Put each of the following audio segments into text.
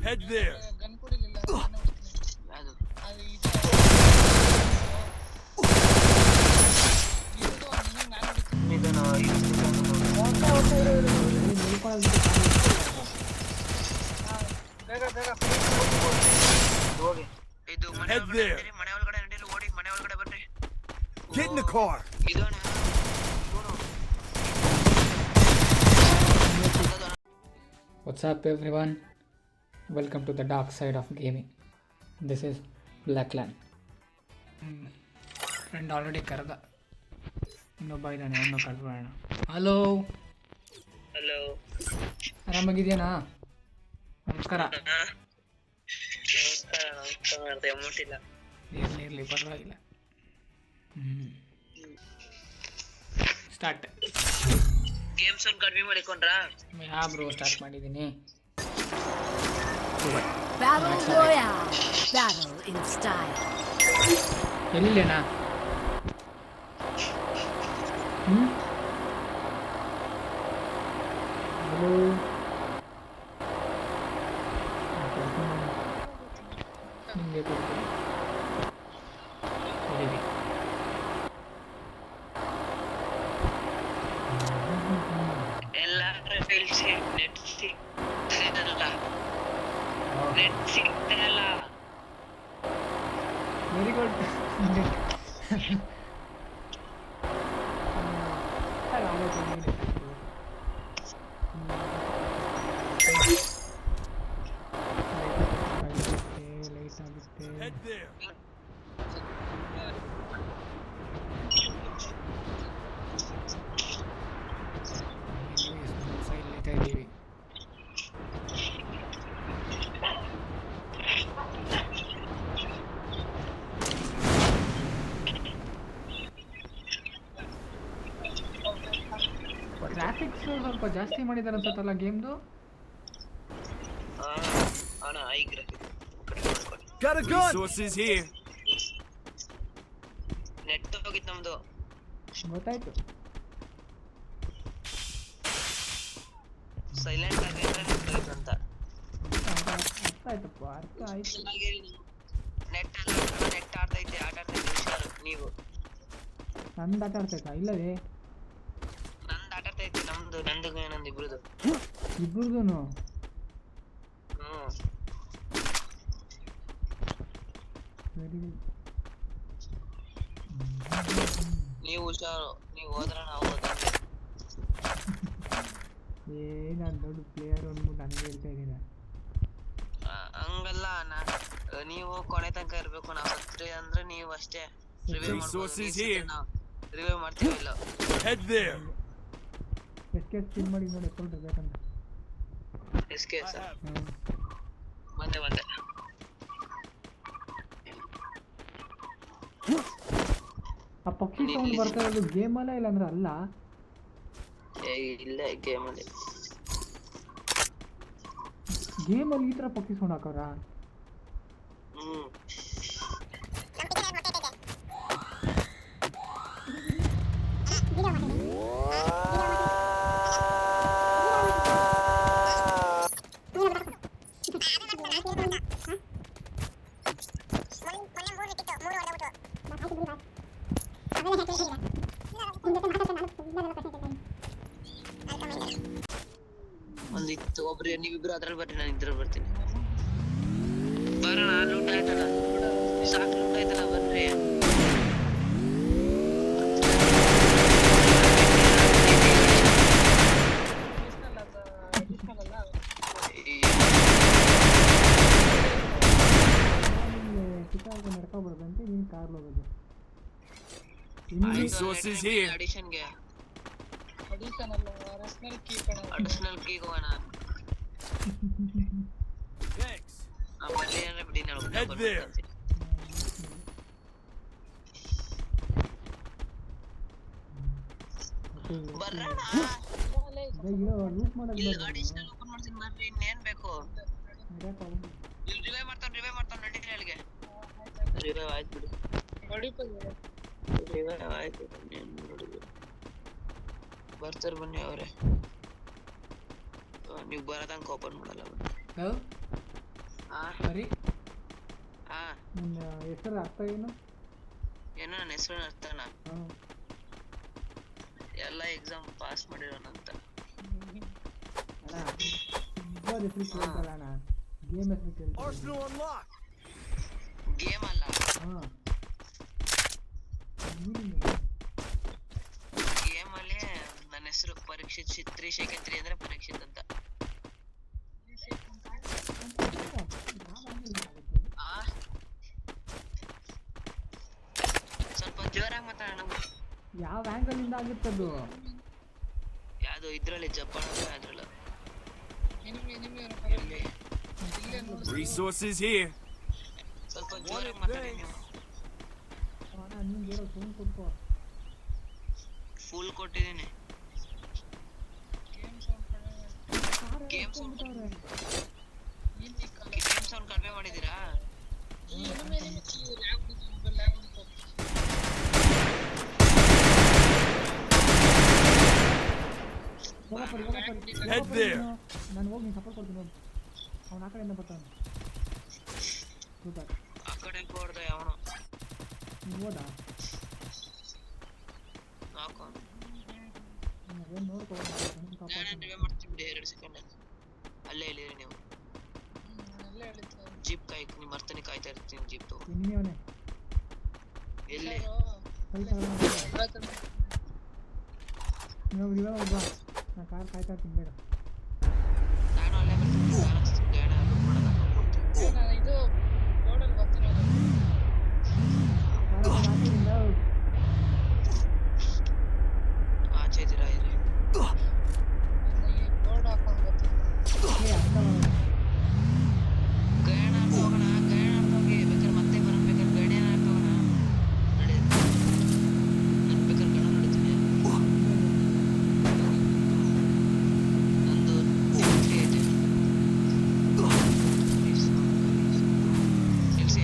Head there. Gun ಕೊಡಿಲ್ಲ ನಾನು ಅದು ಅದು ಇದು ನಾನು ಇದನ್ನ ಬೇಗ ಬೇಗ ಹೋಗಿ ಇದು ಮನೆ ಒಳಗಡೆ ನಡೀರಿ ಓಡಿ ಮನೆ ಒಳಗಡೆ ಬನ್ನಿ Get in the car. ಇದೋಣ What's up everyone? Welcome to the dark side of gaming. This is Blackland. Friend already ಕರೆದ ಇನ್ನೊಬ್ಬ ಇದ್ದಾನೆ ಅವನು ಕರೆದ್ಬಿಡೋಣ. Hello hello ಆರಾಮಾಗಿದೆಯಾ? ನಮಸ್ಕಾರ. ನಮಸ್ಕಾರ ಅಮೌಂಟ್ ಇಲ್ಲ ಇರಲಿ ಪರವಾಗಿಲ್ಲ. ಸ್ಟಾರ್ಟ್. ಗೇಮ್ಸ್ ಒಂದು ಕಡಿಮೆ ಮಾಡಿಕೊಂಡ್ರಾ? ಬ್ರೋ ಸ್ಟಾರ್ಟ್ ಮಾಡಿದ್ದೀನಿ. Battle Royale. Battle in style. ಎಲ್ಲಿಲೇನಾ? ಹಲೋ ನಿಮಗೆ ಕೊಡ್ತೀನಿ. ಎಲ್ಲಾದ್ರೂ ನಿಲ್ಸಿ ನೆಟ್ ಸಿಗ್ತದಲ್ಲ ನೆಟ್ ಸಿಗ್ತದಲ್ಲ very good. Head there. Graphics ಸ್ವಲ್ಪ ಜಾಸ್ತಿ ಮಾಡಿದ್ದಾರೆ ಅನ್ಸುತ್ತಲ್ಲ ಗೇಮ್ದು. ಅಣ್ಣ ಐ graphic Got a gun. Resources here. Net ಹೋಗಿತ್ತು ನಮ್ದು. ಗೊತ್ತಾಯ್ತು. ಸೈಲೆಂಟ್ ಆಗಿದ್ರೆ ನೆಟ್ ಹೋಗಿತ್ತು ಅಂತ ಅರ್ಥ ಆಯ್ತಪ್ಪ, ಅರ್ಥ ಆಯ್ತು. ನೆಟ್ ನೆಟ್ ಆಡ್ತೈತೆ ಹುಷಾರು ನೀವು. ನಂದು ಆಟ ಆಡ್ತೈತಾ? ಇಲ್ಲವೇ ನಂದು ಆಟಾಡ್ತೈತೆ ನಂದು ನಂದು ಇಬ್ರದು ಇಬ್ಬರದೂನು. Very good. ನೀವು ಹುಷಾರು, ನೀವು ಹೋದ್ರೆ ನಾವು ಹೋದಂಗೆ. ನಾನು ದೊಡ್ಡ ಪ್ಲೇಯರ್ ಅಂದ್ಬಿಟ್ಟು ನನಗೆ ಹೇಳ್ತಾ ಇದ್ದೀರಾ? ಹಂಗಲ್ಲ ನೀವು ಕೊನೆ ತನಕ ಇರ್ಬೇಕು. ನಾವು ಸತ್ರಿ ಅಂದ್ರೆ ನೀವು ಅಷ್ಟೇ ರಿವ್ಯೂ ಮಾಡ್ತೀವಿ. ಇಲ್ಲ Head there. ಎಸ್ಕೆ ಸ್ಪಿನ್ ಮಾಡಿ ನೋಡಿ ಎತ್ಕೊಳ್ರಿ ಬೇಕಂತ. ಎಸ್ಕೆ ಬಂದೆ ಆ ಪಕ್ಷಿ ಸೌಂಡ್ ಬರ್ತಾ ಇರೋದು ಗೇಮಲ್ಲ ಇಲ್ಲ ಅಂದ್ರೆ ಅಲ್ಲ? ಇಲ್ಲ ಗೇಮಲ್ಲಿ ಈ ಥರ ಪಕ್ಷಿ ಸೌಂಡ್ ಹಾಕೋರಾ? ಒಂದಿತ್ತು ಒಬ್ರು ನೀವಿಬ್ರು ಅದ್ರಲ್ಲಿ ಬರ್ತೀನಿ, ನಾನು ಇದ್ರಲ್ಲಿ ಬರ್ತೀನಿ. ಬರೋಣ, ಲೂಟ್ ಆಯ್ತಲ್ಲ, ಸಾಕು ಲೂಟ್ ಆಯ್ತಲ್ಲ, ಬರ್ರಿ. ನಡ್ಕೊಬಾರ್ದಂತೆ ನೀನು ಕಾರ್ಲು ಹೋಗೋದು. Resources here. ಅಡಿಷನ್ಗೆ ಅಡಿಷನಲ್ ಕೀ ಹೋಗೋಣ. Thanks. ಬಲ್ಲಿ ಅಂದ್ರೆ ಬಿಡಿ, ನಾನು Head there. ಬರ್ರಣ, ಲೂಟ್ ಮಾಡೋದು ಇಲ್ಲಿ ಅಡಿಷನಲ್ ಓಪನ್ ಮಾಡ್ತೀನಿ ಬರ್ರಿ. ಇನ್ನೇನ್ ಬೇಕು? ರಿವೈವ್ ಮಾಡ್ತಾನೆ ನಡೀರಿ ಅಲ್ಲಿಗೆ. ರಿವೈವ್ ಆಯ್ತು ಬಿಡಿ, ರಿವೈವ್ ಆಯ್ತು. ಬರ್ತಾರೆ ಬನ್ನಿ ಅವರೇ. ನೀವು ಬರೋದಂಗೆ ಓಪನ್ ಮಾಡಲ್ಲ ಬನ್ನಿ. ಸರಿ ಹಾ ನಿನ್ನ ಹೆಸರು ಅರ್ಥ ಏನು? ಏನೋ ನನ್ನ ಹೆಸರು ಅರ್ಥನ ಹಾಂ ಎಲ್ಲ ಎಕ್ಸಾಮ್ ಪಾಸ್ ಮಾಡಿರೋನಂತ. ಅಣ್ಣ ಫುಟ್ಬಾಲ್ ಹೆಸರು ಕೇಳ್ತಲ್ಲ ಅಣ್ಣ, ಗೇಮ್ ಹೆಸರು ಕೇಳ್ತಾರೆ. Arsenal unlocked. ಗೇಮ್ ಅಲ್ಲ, ಹಾಂ ಗೇಮ್ ಅಲ್ಲಿ ನನ್ನ ಹೆಸರು ಪರೀಕ್ಷಿತ್ 3 ಅಂದ್ರೆ ಪರೀಕ್ಷಿತ್ ಅಂತ. ಸ್ವಲ್ಪ ಜೋರಾಗಿ ಮಾತಾಡೋಣ. ಯಾವ ಆ್ಯಂಗಲಿಂದ ಆಗುತ್ತದು? ಯಾವ್ದು ಇದ್ರಲ್ಲಿ ಜಪಾನ್ ಅದ್ರಲ್ಲ. Resources here. ಸ್ವಲ್ಪ ಜೋರಾಗಿ ಮಾತಾಡಿ ನೀವು. ಅಣ್ಣ ನೀನು ಹೇಳೋ ಸೌಂಡ್ ಕೊಟ್ಕೋ. ಫುಲ್ ಕೊಟ್ಟಿದ್ದೀನಿ. ಗೇಮ್ ಸೌಂಡ್ ಕಡಿಮೆ ಮಾಡಿದ್ದೀರಾ? Head there. ನಾನು ಹೋಗಿ ನೀನು ಸಪೋರ್ಟ್ ಕೊಡ್ತೀನಿ. ಹೋಗಿ ಅವ್ನು ಆ ಕಡೆಯಿಂದ ಬರ್ತಾನೆ. ಸೂಪರ್. ಆ ಕಡೆ ಕೊಡ್ದ ಅವನು ನೀನು ಹೋದಾ? ನಾಕು ಏನು ನೋಡ್ಕೊ. ನಾನೇ ಮಾಡ್ತೀನಿ 2 ಸೆಕೆಂಡ್. ಅಲ್ಲೇ ಇಲ್ಲಿರಿ ನೀವು. ಜೀಪ್ ನಿಮ್ಮ ಮರ್ತನೆ ಕಾಯ್ತಾ ಇರ್ತೀನಿ. ಜೀಪ್ ಇನ್ನೇವನೇ ಎಲ್ಲಿ? ನೀವು ಇವಾಗ ಒಬ್ಬ ನಾನು ಕಾರ್ ಕಾಯ್ತಾ ಇರ್ತೀನಿ. ಬೇಡ ನಾನು ಅಲ್ಲೇ ಬರ್ತೀನಿ. ಇದು ರೋಡಲ್ಲಿ ಬರ್ತಿರೋದು. ಆಚೆ ಇದ್ದೀರಾ? ಇರಿ ಬೋರ್ಡ್ ಹಾಕೊಂಡು ಬರ್ತೀನಿ. ಗಯಣ ಹೋಗೋಣ. ಗಯಣ ಹೋಗಿ ಬೇಕಾದ್ರೆ ಮತ್ತೆ ಬರಬೇಕಾದ್ರೆ ಗಡಿಯನ್ನ ಹೋಗೋಣ. ನಡಿ ನಾನು ಬೇಕಾದ್ರೆ ಗಣ ನೋಡ್ತೀನಿ. ನಂದು ಡಿಗ್ರಿ ಐತೆ. ನಿಲ್ಸಿ.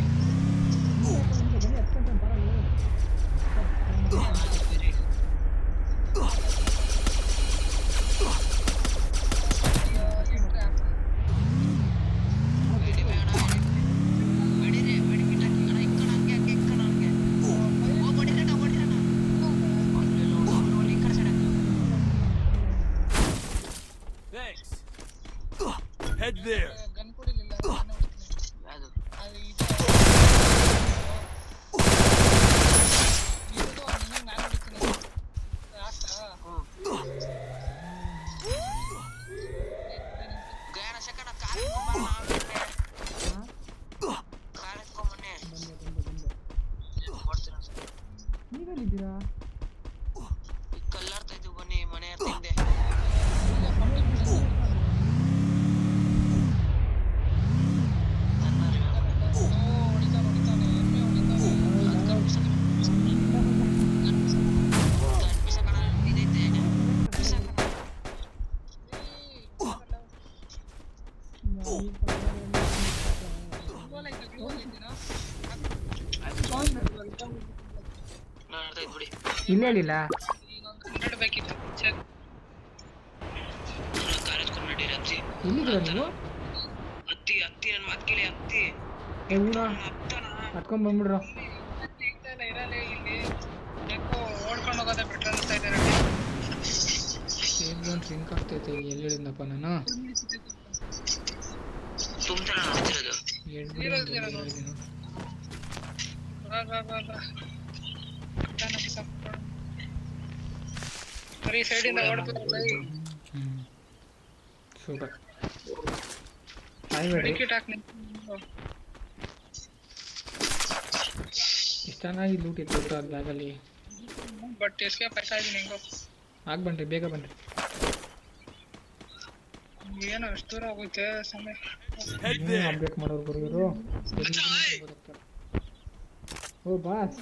Thanks. Head there. ಗನ್ ಕೊಡಿಲಿಲ್ಲ. ನಾನು ಹೊಡಿತೀನಿ. ಯಾವುದು? ಅದು ಇದು ನೀನು ನಾನು ಹೊಡಿತೀನಿ. ಲಾಸ್ಟಾ? ಗಯಣ ಸೆಕೆಂಡ್ ಕಾರ್ ಎತ್ಕೊಂಬನ್ನಿ. ಕೊಡ್ತೀರಾ ಸರ್? ನೀವೆಲ್ಲಿದ್ದೀರಾ? ಈ ಕಲ್ಲಾಡ್ತಾ ಇದ್ದೀವಿ ಬನ್ನಿ. ಮನೆ ಹಿಂದೆ ಇಲ್ಲ ಹೇಳಿಲ್ಲ. ಬೇಕಿತ್ತು ಚೆಕ್. ಕಾರ್ ಎತ್ಕೊಂಡು ನಡೀರಿ. ಹತ್ತಿ ಎಲ್ಲಿದ್ದೀರಾ ನೀವು? ಹತ್ತಿ ಹತ್ತಿ ನನ್ನ ಮಕ್ಕಳೇ ಹತ್ತಿ ಹತ್ಕೊಂಡ್ ಬಂದ್ಬಿಡ್ರು. ಇರಲ್ಲ ಇಲ್ಲಿ ಯಾಕೋ ಓಡ್ಕೊಂಡು ಹೋಗೋದೇ ಬೆಟರ್ ಅನಿಸ್ತಾ ಇದೆ. ಸೇಫ್ ಝೋನ್ ಸಿಂಕ್ ಆಗ್ತೈತೆ. ಎಲ್ಲಿ ಹೇಳಿದ್ನಪ್ಪ ನಾನು? ತುಂಬ್ತಾರ ಹತ್ತಿರೋದು. ಬರೀ ಸೈಡಿಂದ ಓಡ್ತಿರಲ್ಲ. ಸೂಪರ್. ಆಯ್ಬೇಡಿ. ಇಷ್ಟು ಚೆನ್ನಾಗಿ ಲೂಟ್ ಇತ್ತು ಅದು ಬ್ಯಾಗಲ್ಲಿ. ಬಟ್ ಎಸ್ಕೇಪ್ ಆಯ್ತಾ ಇದೀನಿ ಹೆಂಗೋ. ಆಗ ಬನ್ರಿ, ಬೇಗ ಬನ್ರಿ. ಏನೋ ಎಷ್ಟು ದೂರ ಆಗುತ್ತೆ ಸಮಯ. Head there. ಅಪ್ಡೇಟ್ ಮಾಡೋರು ಬರೋರು. ಓ ಬಾಸ್.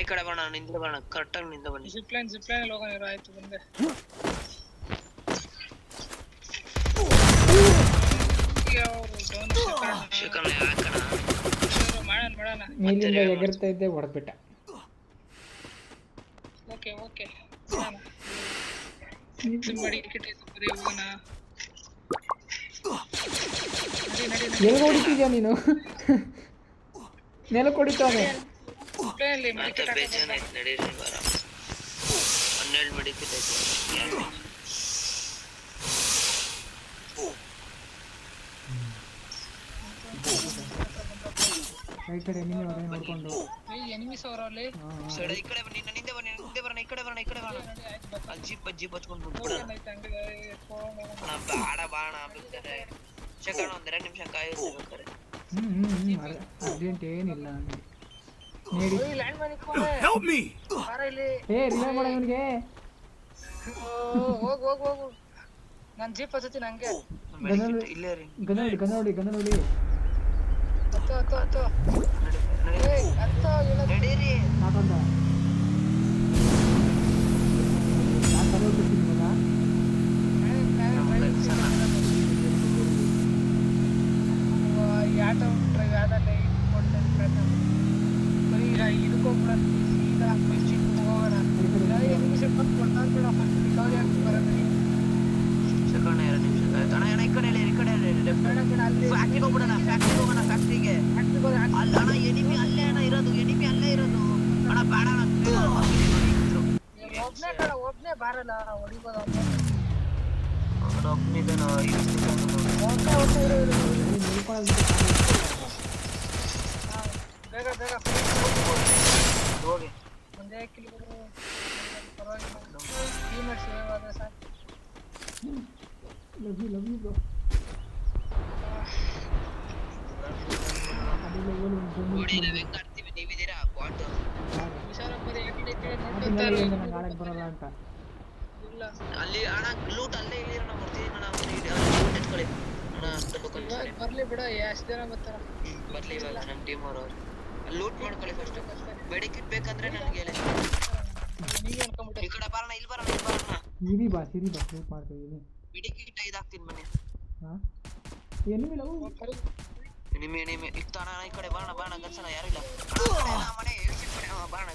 ಈ ಕಡೆ ಬರೋಣ. ನಿಂದ ಬರೋಣ. ಕರೆಕ್ಟಾಗಿ ನಿಂದ ಬನ್ನಿ. ಜಿಪ್ಲೈನ್ ಅಲ್ಲಿ ಹೋಗೋಣ. ಆಯ್ತು ಬಂದೆ. ಮೇಲಿಂದ ಎಗರ್ತಾ ಇದ್ದೆ, ಹೊಡೆದ್ಬಿಟ್ಟ. ಓಕೆ ಇದು ಮಡಿಕೆಟ್ ಬರೀ ಹೋಗೋಣ ಎಲ್ಲಿ ಹೊಡಿತಿದ್ಯಾ ನೀನು? ನೆಲ ಕೊಡಿತಾನೆ. ಪ್ಲೇಯಲ್ಲಿ ಮತ್ತೆ ಮಡಿಕೆಟ್ ಬೇಜಾನ್ ಆಯ್ತು ನಡೀರಿ ಬಾರ 12 ಮೆಡಿಕೇಟ್ ಆಯ್ತು ರೈಟ್ ಸೈಡ್ ಎನಿಮಿ ಅವರೇ ನೋಡ್ಕೊಂಡು. ಎನಿಮೀಸ್ ಅವರಲ್ಲಿ ಸೈಡ್ ಈ ಕಡೆ ಬನ್ನಿ, ನಿನ್ನಿಂದೆ ಬನ್ನಿ, ನಿನ್ನಿಂದೆ ಬರೋಣ, ಈ ಕಡೆ ಬರೋಣ, ಈ ಕಡೆ ಬರೋಣ. ಅಲ್ಲಿ ಜೀಪ್ ಹಚ್ಕೊಂಡು ಬಿಟ್ಬಿಡೋಣ. ಬೇಡ ಬಾಣ ಬೇಕಾರೆ ಶಕಣ ಒಂದೆರಡು ನಿಮಿಷ ಕಾಯೋದು ಬೇಕಾರೆ. ಅರ್ಜೆಂಟ್ ಏನಿಲ್ಲ ನನಗೆ. ನೀಡಿ ಲ್ಯಾಂಡ್ ಮಾಡಿಕೊಂಡೆ Help me! ಬಾರ ಇಲ್ಲಿ. ರಿಲೈ ಮಾಡ ಇವನಿಗೆ. ಹೋಗು ನಾನು ಜೀಪ್ ಹತ್ತೀನಿ ಹಂಗೆ. ಇಲ್ಲೇ ರೀ ಗನ ನೋಡಿ. ಹತ್ತು ನಡೀರಿ. ನಾಟಂದ ನಾನು ತಲೆ ಬಿಡ್ತೀನಿ ಇವಾಗ. ಆಟೋ ಡ್ರೈವ್ ಯಾವ್ದಲ್ಲ ಕೊಡ್ತೇನೆ ಬರೀ ಹಿಡ್ಕೊಂಡ್ಬಿಡ ಸೀದಾ ಮೆಷಿನ್ ಹೋಗೋಣ. ಎನಿಮಿಸ್ ಕೊಡ್ತಾರ ಶಕಣ 2 ನಿಮಿಷ ಆಯ್ತು ಅಣ್ಣ. ಈ ಕಡೆ ಫ್ಯಾಕ್ಟ್ರಿಗೆ ಹೋಗ್ಬಿಡೋಣ. ಫ್ಯಾಕ್ಟ್ರಿಗೆ ಅಲ್ಲ ಅಣ್ಣ, ಎನಿಮಿ ಅಲ್ಲೇ ಅಣ್ಣ ಇರೋದು. ಅಣ್ಣ ಬೇಡ ಒಬ್ನೇ ಬಾರಲ್ಲ ಹೊಡಿಬೋದು. ಬೇಗ ಹೋಗಿ ಒಂದೇ ಕಿಲೋ ಪರವಾಗಿಲ್ಲ. ಟೀಮೇಟ್ಸ್ ಸೇವಾದ ಸಾಕು. Love you bro. ನೀವಿದ್ದೀರಾ ಬಾಟ್ ಹುಷಾರ ಬರೀ ಈ ಕಡೆ ನಾಳೆ ಬರಲ್ಲ ಅಂತ. ಇಲ್ಲ ಅಲ್ಲಿ ಅಣ್ಣ ಲೂಟ್ ಅಲ್ಲೇ ಇಲ್ಲಿರೋಣ. ಬರ್ತೀನಿ ಅಣ್ಣ, ಲೂಟ್ ಎತ್ಕೊಳ್ಳಿ ಅಣ್ಣ. ಇವಾಗ ಬರ್ಲಿ ಬಿಡ, ಎಷ್ಟು ಜನ ಬರ್ತಾರ. ಬರ್ಲಿ ಇವಾಗ ನಮ್ಮ ಟೀಮ್ ಅವರು ಲೂಟ್ ಮಾಡ್ಕೊಳ್ಳಿ ಫಸ್ಟ್. ಮೆಡಿಕಿಟ್ ಬೇಕಂದ್ರೆ ನನಗೆ ಹೇಳಿ. ನೀವೇ ಅನ್ಕೊಂಬಿಟ್ಟೆ. ಈ ಕಡೆ ಬರೋಣ, ಇಲ್ಲಿ ಬರೋಣ. ಸಿರಿ ಬಾ ಲೂಟ್ ಮಾಡ್ತಿದ್ದೀನಿ. ಮೆಡಿಕಿಟ್ 5 ಹಾಕ್ತೀನಿ ಬನ್ನಿ. ಎನಿಮಿ ಲವ್ ಎನಿಮಿ ಇತ್ತಾಣ. ಈ ಕಡೆ ಬರೋಣ ಗನ್ಸನ ಯಾರು ಇಲ್ಲ. ಮನೆ ಬರೋಣ,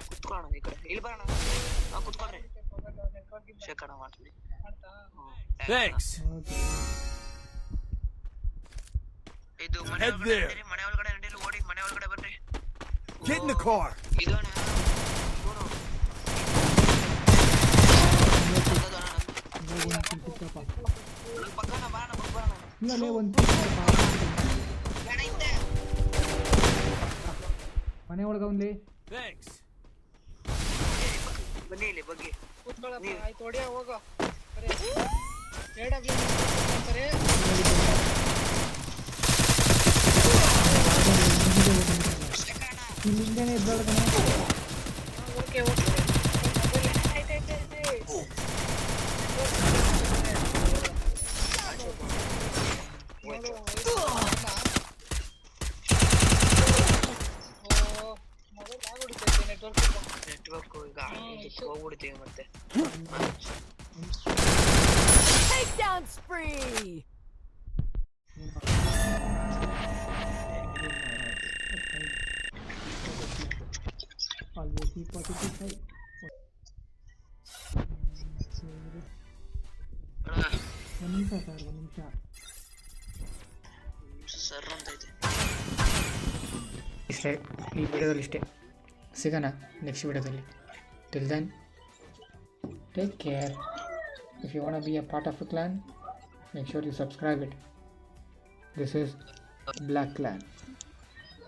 ಕುತ್ಕೊಳ್ಳೋಣ. ಈ ಕಡೆ ಇಲ್ಲಿ ಬರೋಣ. ಕುತ್ಕೊಳ್ರಿ. ಶೇಖಣ ಮಾಡ್ತೀವಿ. Thanks. ಇದು ಮನೆ Head ಒಳಗಡೆ there. ನಡೀರಿ, ಮನೆ ಒಳಗಡೆ ನಡೀರಿ. ಓಡಿ ಮನೆ ಒಳಗಡೆ ಬರ್ರಿ. Get in the car. ಇದು ಅಣ್ಣ ಪಕ್ಕನ ಬರೋಣ. ಇಲ್ಲೇ ಒಂದು ಮನೆ ಒಳಗೆ ಅವನ್ಲಿ. Thanks. ಬನ್ನಿ ಇಲ್ಲಿ ಬಗ್ಗೆ ಕೂತ್ಕೊಳ್ಳಪ್ಪ. ಆಯ್ತು ಹೊಡಿಯ ಹೋಗೋ. AW ಅಂತಾರೆ. ಇಲ್ಲಿಂದನೇ ಎದ್ದೊಳಗನೆ. ಓಕೆ ನೆಟ್ವರ್ಕ್ ಈಗ ಇದಕ್ಕೆ ಹೋಗ್ಬಿಡ್ತೀವಿ ಮತ್ತೆ. Takedown spree! Almost 45. ಒಂದು ನಿಮಿಷ ಸರ್ ಅಂತ ಐತೆ. ಇಷ್ಟೇ ಈ ವಿಡಿಯೋದಲ್ಲಿ ಇಷ್ಟೇ. ಸಿಗೋಣ ನೆಕ್ಸ್ಟ್ ವಿಡಿಯೋದಲ್ಲಿ. Till then take care. If you want to be a part of a clan, make sure you subscribe it. This is Black Clan.